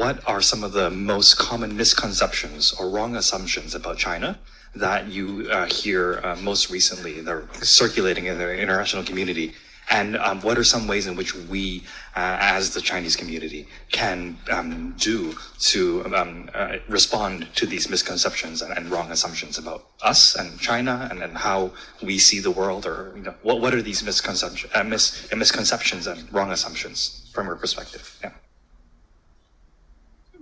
what are some of the most common misconceptions or wrong assumptions about China that you hear most recently that are circulating in the international community? And what are some ways in which we, as the Chinese community, can do to respond to these misconceptions and wrong assumptions about us and China and how we see the world? Or what are these misconceptions and wrong assumptions from your perspective? Yeah.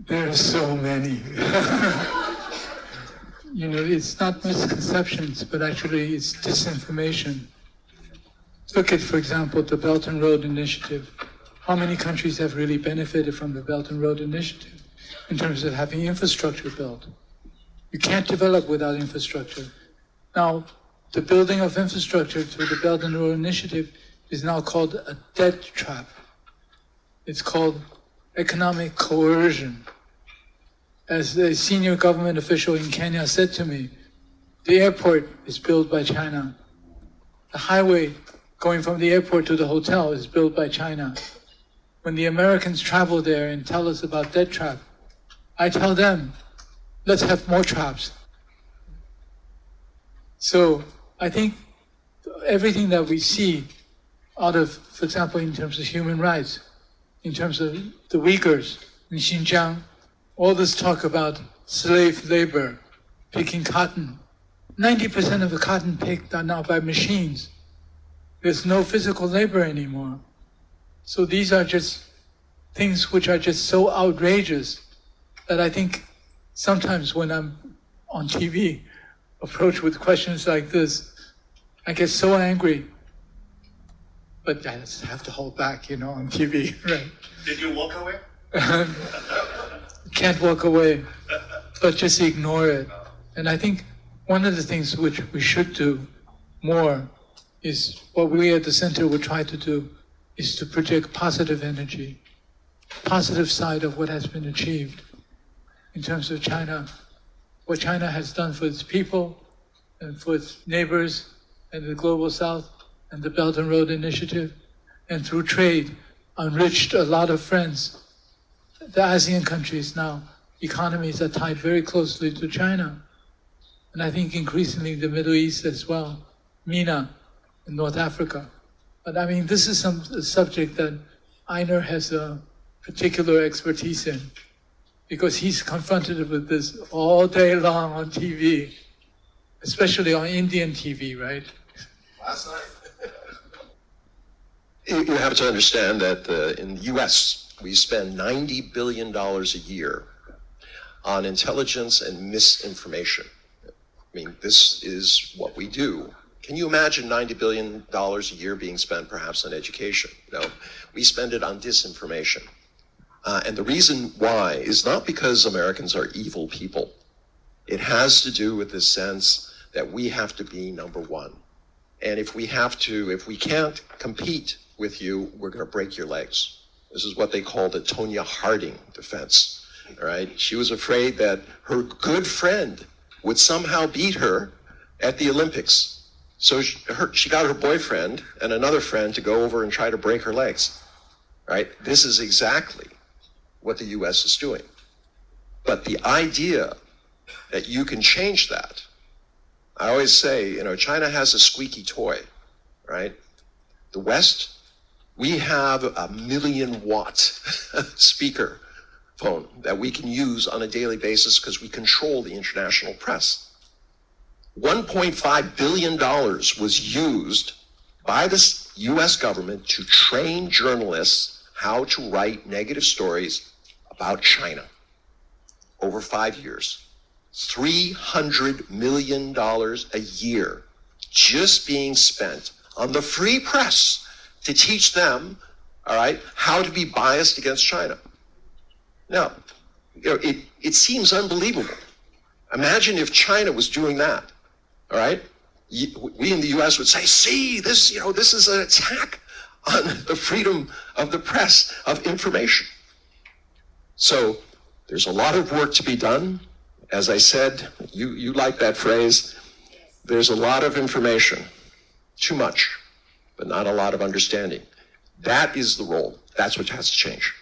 There are so many. It's not misconceptions, but actually it's disinformation. Look at, for example, the Belt and Road Initiative. How many countries have really benefited from the Belt and Road Initiative in terms of having infrastructure built? You can't develop without infrastructure. Now, the building of infrastructure through the Belt and Road Initiative is now called a debt trap. It's called economic coercion. As a senior government official in Kenya said to me, the airport is built by China. The highway going from the airport to the hotel is built by China. When the Americans travel there and tell us about debt trap, I tell them, let's have more traps. So I think everything that we see out of, for example, in terms of human rights, in terms of the Uyghurs in Xinjiang, all this talk about slave labor, picking cotton. 90% of the cotton picked are now by machines. There's no physical labor anymore. So these are just things which are just so outrageous that I think sometimes when I'm on TV, approached with questions like this, I get so angry. But I just have to hold back, on TV, right? Did you walk away? Can't walk away, but just ignore it. And I think one of the things which we should do more is what we at the center will try to do is to project positive energy, positive side of what has been achieved in terms of China, what China has done for its people and for its neighbors and the global south and the Belt and Road Initiative, and through trade enriched a lot of friends. The ASEAN countries now, economies are tied very closely to China. And I think increasingly the Middle East as well, MENA in North Africa. But I mean, this is a subject that Einar has a particular expertise in, because he's confronted with this all day long on TV, especially on Indian TV, right? Last night. You have to understand that in the US, we spend $90 billion a year on intelligence and misinformation. I mean, this is what we do. Can you imagine $90 billion a year being spent perhaps on education? No, we spend it on disinformation. And the reason why is not because Americans are evil people. It has to do with this sense that we have to be number one. And if we can't compete with you, we're going to break your legs. This is what they call the Tonya Harding defense. All right, she was afraid that her good friend would somehow beat her at the Olympics. So she got her boyfriend and another friend to go over and try to break her legs. Right? This is exactly what the U.S. is doing. But the idea that you can change that, I always say, China has a squeaky toy, right? The West, we have a 1,000,000-watt speaker phone that we can use on a daily basis because we control the international press. $1.5 billion was used by the U.S. government to train journalists how to write negative stories about China over 5 years. $300 million a year just being spent on the free press to teach them, all right, how to be biased against China. Now, it seems unbelievable. Imagine if China was doing that, all right? We in the U.S. would say, see, this is an attack on the freedom of the press, of information. So there's a lot of work to be done. As I said, you like that phrase, there's a lot of information, too much, but not a lot of understanding. That is the role. That's what has to change.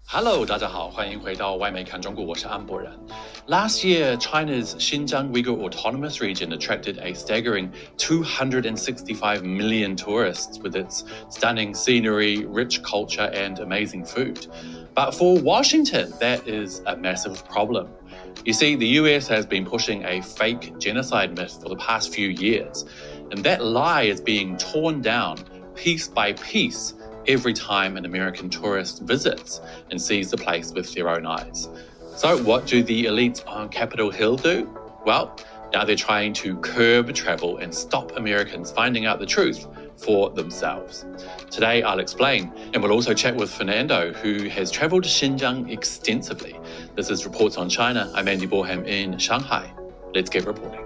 Hello, 大家好，欢迎回到外媒看中国，我是安博然。Last year, China's Xinjiang Uyghur Autonomous Region attracted a staggering 265 million tourists with its stunning scenery, rich culture, and amazing food. But for Washington, that is a massive problem. You see, the US has been pushing a fake genocide myth for the past few years, and that lie is being torn down piece by piece every time an American tourist visits and sees the place with their own eyes. So what do the elites on Capitol Hill do? Well, now they're trying to curb travel and stop Americans finding out the truth for themselves. Today I'll explain, and we'll also chat with Fernando, who has travelled to Xinjiang extensively. This is Reports on China. I'm Andy Borham in Shanghai. Let's get reporting.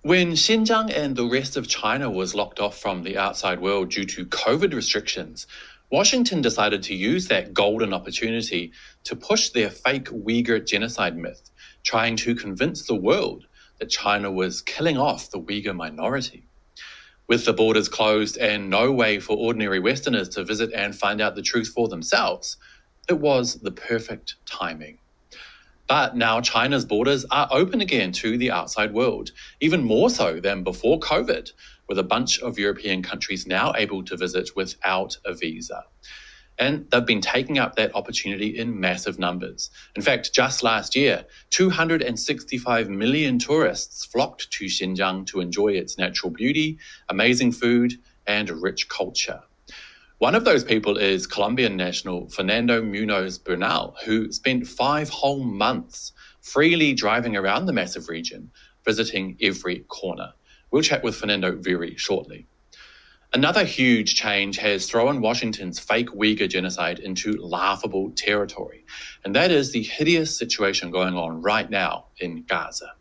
When Xinjiang and the rest of China was locked off from the outside world due to COVID restrictions, Washington decided to use that golden opportunity to push their fake Uyghur genocide myth, trying to convince the world that China was killing off the Uyghur minority. With the borders closed and no way for ordinary Westerners to visit and find out the truth for themselves, it was the perfect timing. But now China's borders are open again to the outside world, even more so than before COVID, with a bunch of European countries now able to visit without a visa. And they've been taking up that opportunity in massive numbers. In fact, just last year, 265 million tourists flocked to Xinjiang to enjoy its natural beauty, amazing food, and rich culture. One of those people is Colombian national Fernando Munoz Bernal, who spent 5 whole months freely driving around the massive region, visiting every corner. We'll chat with Fernando very shortly. Another huge change has thrown Washington's fake Uyghur genocide into laughable territory, and that is the hideous situation going on right now in Gaza.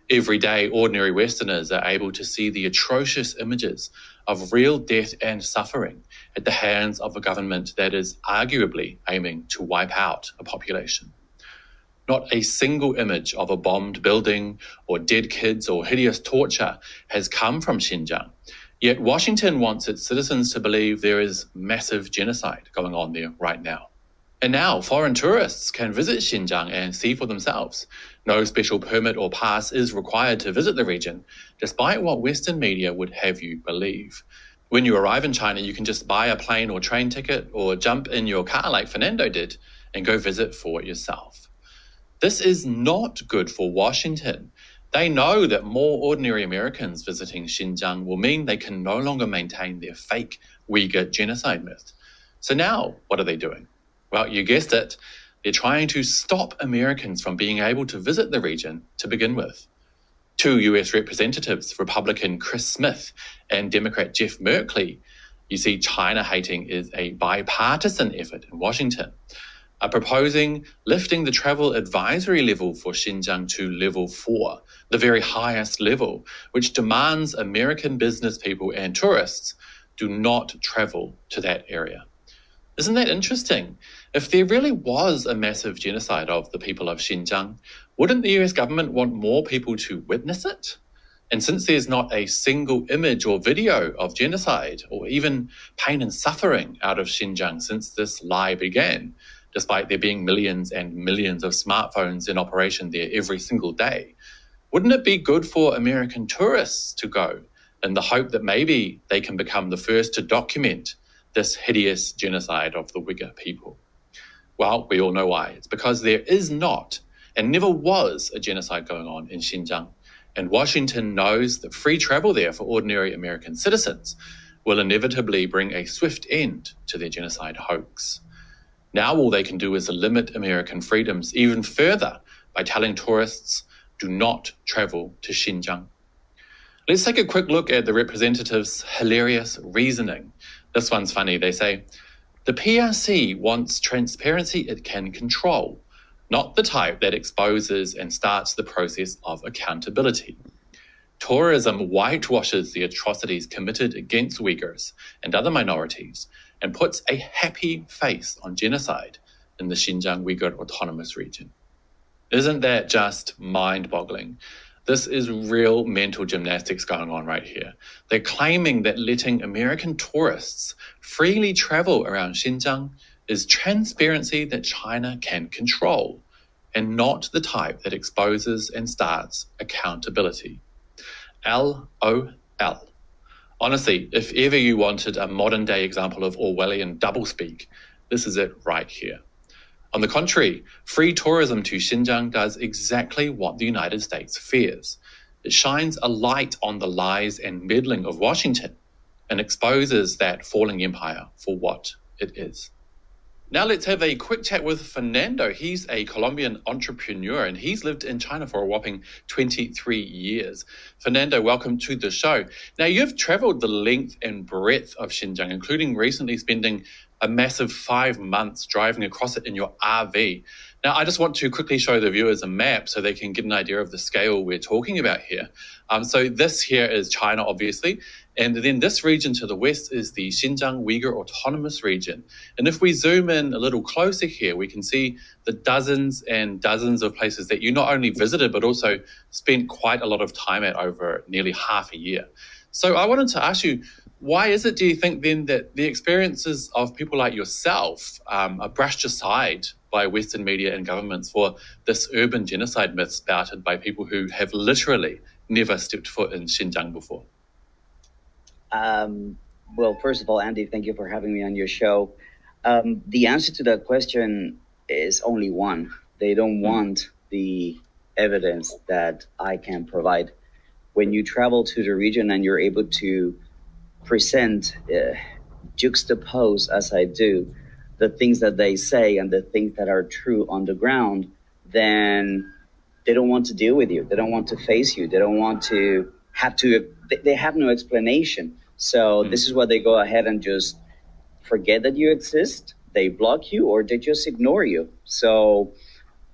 Every day, ordinary Westerners are able to see the atrocious images of real death and suffering at the hands of a government that is arguably aiming to wipe out a population. Not a single image of a bombed building or dead kids or hideous torture has come from Xinjiang. Yet Washington wants its citizens to believe there is massive genocide going on there right now. And now foreign tourists can visit Xinjiang and see for themselves. No special permit or pass is required to visit the region, despite what Western media would have you believe. When you arrive in China, you can just buy a plane or train ticket or jump in your car like Fernando did and go visit for yourself. This is not good for Washington. They know that more ordinary Americans visiting Xinjiang will mean they can no longer maintain their fake Uyghur genocide myth. So now, what are they doing? Well, you guessed it. They're trying to stop Americans from being able to visit the region to begin with. 2 US representatives, Republican Chris Smith and Democrat Jeff Merkley, you see China hating is a bipartisan effort in Washington, are proposing lifting the travel advisory level for Xinjiang to level 4, the very highest level, which demands American business people and tourists do not travel to that area. Isn't that interesting? If there really was a massive genocide of the people of Xinjiang, wouldn't the US government want more people to witness it? And since there's not a single image or video of genocide or even pain and suffering out of Xinjiang since this lie began, despite there being millions and millions of smartphones in operation there every single day, wouldn't it be good for American tourists to go in the hope that maybe they can become the first to document this hideous genocide of the Uyghur people? Well, we all know why. It's because there is not and never was a genocide going on in Xinjiang. And Washington knows that free travel there for ordinary American citizens will inevitably bring a swift end to their genocide hoax. Now all they can do is limit American freedoms even further by telling tourists, do not travel to Xinjiang. Let's take a quick look at the representatives' hilarious reasoning. This one's funny. They say, the PRC wants transparency it can control, not the type that exposes and starts the process of accountability. Tourism whitewashes the atrocities committed against Uyghurs and other minorities and puts a happy face on genocide in the Xinjiang Uyghur Autonomous Region. Isn't that just mind-boggling? This is real mental gymnastics going on right here. They're claiming that letting American tourists freely travel around Xinjiang is transparency that China can control, and not the type that exposes and starts accountability. LOL. Honestly, if ever you wanted a modern day example of Orwellian doublespeak, this is it right here. On the contrary, free tourism to Xinjiang does exactly what the United States fears. It shines a light on the lies and meddling of Washington and exposes that falling empire for what it is. Now let's have a quick chat with Fernando. He's a Colombian entrepreneur and he's lived in China for a whopping 23 years. Fernando, welcome to the show. Now you've traveled the length and breadth of Xinjiang, including recently spending a massive 5 months driving across it in your RV. Now, I just want to quickly show the viewers a map so they can get an idea of the scale we're talking about here. So this here is China, obviously, and then this region to the west is the Xinjiang Uyghur Autonomous Region. And if we zoom in a little closer here, we can see the dozens and dozens of places that you not only visited, but also spent quite a lot of time at over nearly half a year. So I wanted to ask you, why is it, do you think, then, that the experiences of people like yourself are brushed aside by Western media and governments for this urban genocide myth spouted by people who have literally never stepped foot in Xinjiang before? Well, first of all, Andy, thank you for having me on your show. The answer to that question is only one. They don't want the evidence that I can provide. When you travel to the region and you're able to present, juxtapose as I do, the things that they say and the things that are true on the ground, then they don't want to deal with you. They don't want to face you. They don't want to they have no explanation. So this is why they go ahead and just forget that you exist. They block you or they just ignore you. So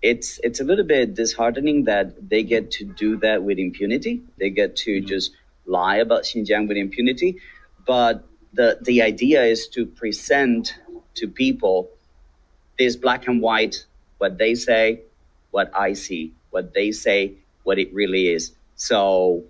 it's a little bit disheartening that they get to do that with impunity. They get to just lie about Xinjiang with impunity. But the idea is to present to people this black and white, what they say, what I see, what they say, what it really is. So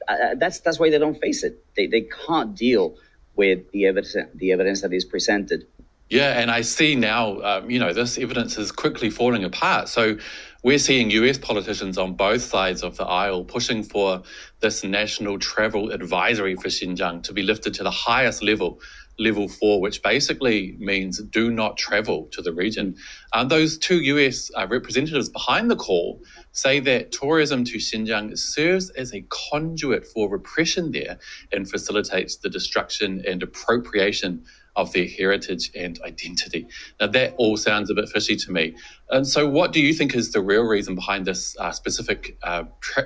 that's why they don't face it. They can't deal with the evidence that is presented. Yeah, and I see now, this evidence is quickly falling apart. So we're seeing US politicians on both sides of the aisle pushing for this national travel advisory for Xinjiang to be lifted to the highest level, level 4, which basically means do not travel to the region. Those two US representatives behind the call say that tourism to Xinjiang serves as a conduit for repression there and facilitates the destruction and appropriation of their heritage and identity. Now, that all sounds a bit fishy to me. And so what do you think is the real reason behind this specific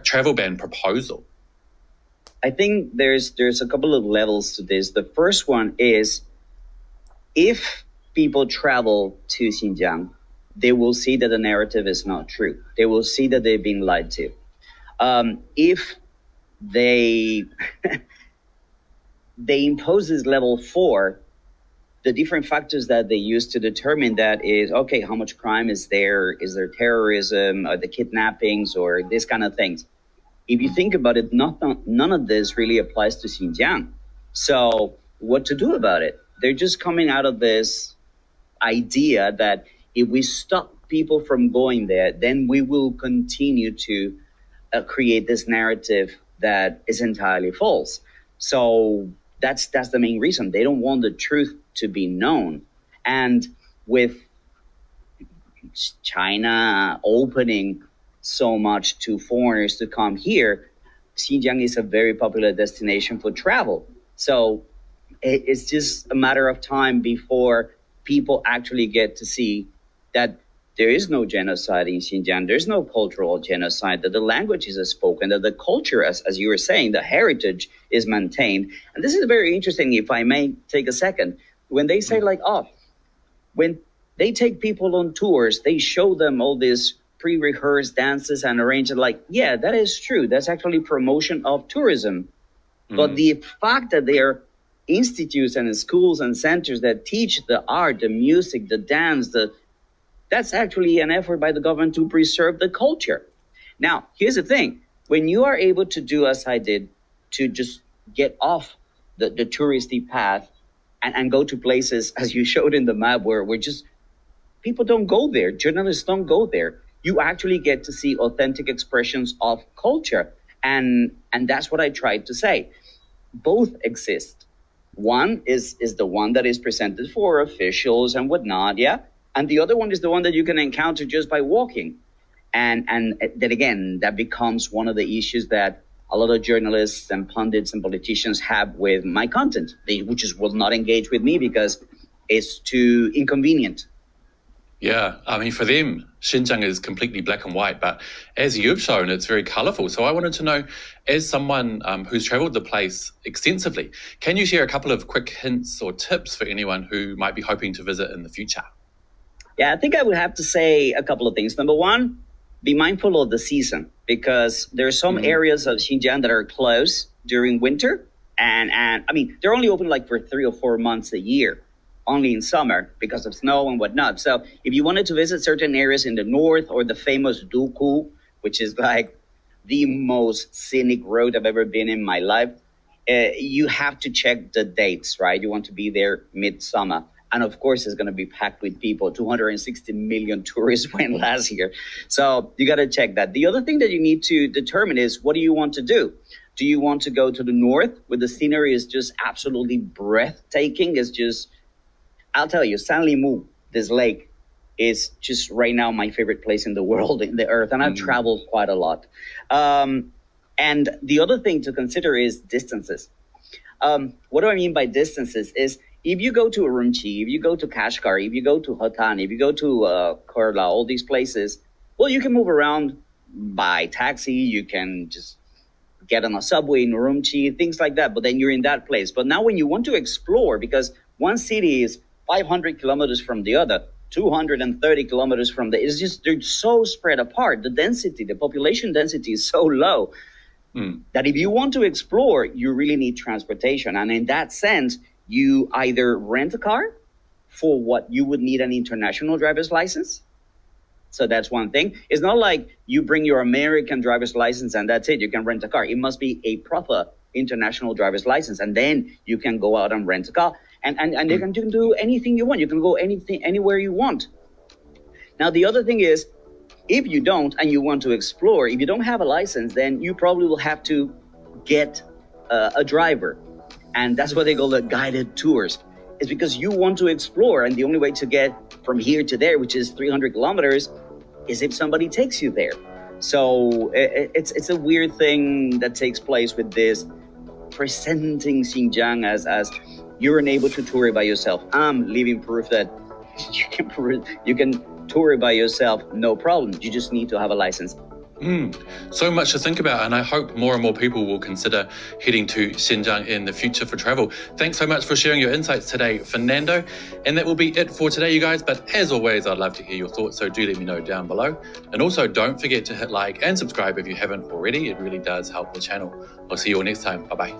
travel ban proposal? I think there's a couple of levels to this. The first one is, if people travel to Xinjiang, they will see that the narrative is not true. They will see that they're being lied to. If they impose this level 4, the different factors that they use to determine that is, okay, how much crime is there? Is there terrorism, or the kidnappings, or this kind of things? If you think about it, none of this really applies to Xinjiang. So what to do about it? They're just coming out of this idea that if we stop people from going there, then we will continue to create this narrative that is entirely false. So that's the main reason. They don't want the truth to be known. And with China opening so much to foreigners to come here, Xinjiang is a very popular destination for travel. So it's just a matter of time before people actually get to see that there is no genocide in Xinjiang. There's no cultural genocide, that the languages are spoken, that the culture, as you were saying, the heritage is maintained. And this is very interesting, if I may take a second. When they say when they take people on tours, they show them all these pre-rehearsed dances and arrangements. Yeah, that is true. That's actually promotion of tourism. But the fact that there are institutes and schools and centers that teach the art, the music, the dance, that's actually an effort by the government to preserve the culture. Now, here's the thing. when you are able to do as I did, to just get off the touristy path and go to places, as you showed in the map, where just people don't go there, journalists don't go there. You actually get to see authentic expressions of culture. And that's what I tried to say. Both exist. One is the one that is presented for officials and whatnot, yeah? And the other one is the one that you can encounter just by walking. And then again, that becomes one of the issues that a lot of journalists and pundits and politicians have with my content. They just will not engage with me because it's too inconvenient. Yeah, I mean, for them, Xinjiang is completely black and white, but as you've shown, it's very colourful. So I wanted to know, as someone who's travelled the place extensively, can you share a couple of quick hints or tips for anyone who might be hoping to visit in the future? Yeah, I think I would have to say a couple of things. Number one, be mindful of the season, because there are some areas of Xinjiang that are closed during winter. And I mean, they're only open like for 3 or 4 months a year, only in summer because of snow and whatnot. So if you wanted to visit certain areas in the north, or the famous Duku, which is like the most scenic road I've ever been in my life, you have to check the dates, right? You want to be there midsummer. And of course, it's going to be packed with people. 260 million tourists went last year. So you got to check that. The other thing that you need to determine is, what do you want to do? Do you want to go to the north, where the scenery is just absolutely breathtaking? It's just, I'll tell you, Sanlimu, this lake, is just right now my favorite place in the world, in the earth. And I've traveled quite a lot. And the other thing to consider is distances. What do I mean by distances is, if you go to Urumqi, if you go to Kashgar, if you go to Hotan, if you go to Korla, all these places, well, you can move around by taxi. You can just get on a subway in Urumqi, things like that. But then you're in that place. But now when you want to explore, because one city is 500 kilometers from the other, 230 kilometers from the, it's just, they're so spread apart. The density, the population density is so low that if you want to explore, you really need transportation. And in that sense, you either rent a car, for what you would need an international driver's license. So that's one thing. It's not like you bring your American driver's license and that's it. You can rent a car. It must be a proper international driver's license. And then you can go out and rent a car. And you can do anything you want. You can go anywhere you want. Now, the other thing is, if you don't and you want to explore, if you don't have a license, then you probably will have to get a driver. And that's what they call the guided tours. It's because you want to explore, and the only way to get from here to there, which is 300 kilometers, is if somebody takes you there. So it's a weird thing that takes place with this presenting Xinjiang as you're unable to tour it by yourself. I'm living proof that you can tour it by yourself, no problem. You just need to have a license. So much to think about, and I hope more and more people will consider heading to Xinjiang in the future for travel. Thanks so much for sharing your insights today, Fernando. And that will be it for today, you guys. But as always, I'd love to hear your thoughts, so do let me know down below. And also, don't forget to hit like and subscribe if you haven't already. It really does help the channel. I'll see you all next time. Bye-bye.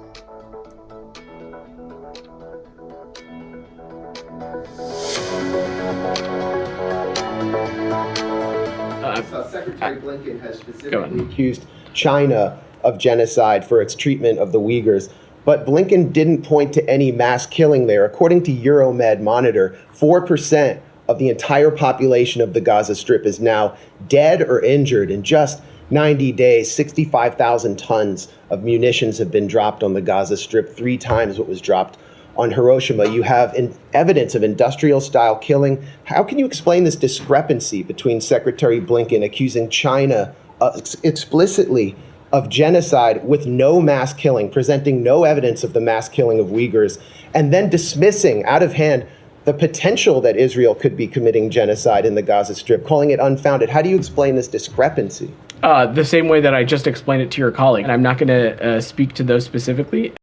Secretary Blinken has specifically accused China of genocide for its treatment of the Uyghurs. But Blinken didn't point to any mass killing there. According to Euromed Monitor, 4% of the entire population of the Gaza Strip is now dead or injured. In just 90 days, 65,000 tons of munitions have been dropped on the Gaza Strip, 3 times what was dropped on Hiroshima. You have evidence of industrial-style killing. How can you explain this discrepancy between Secretary Blinken accusing China explicitly of genocide with no mass killing, presenting no evidence of the mass killing of Uyghurs, and then dismissing out of hand the potential that Israel could be committing genocide in the Gaza Strip, calling it unfounded? How do you explain this discrepancy? The same way that I just explained it to your colleague. And I'm not going to speak to those specifically.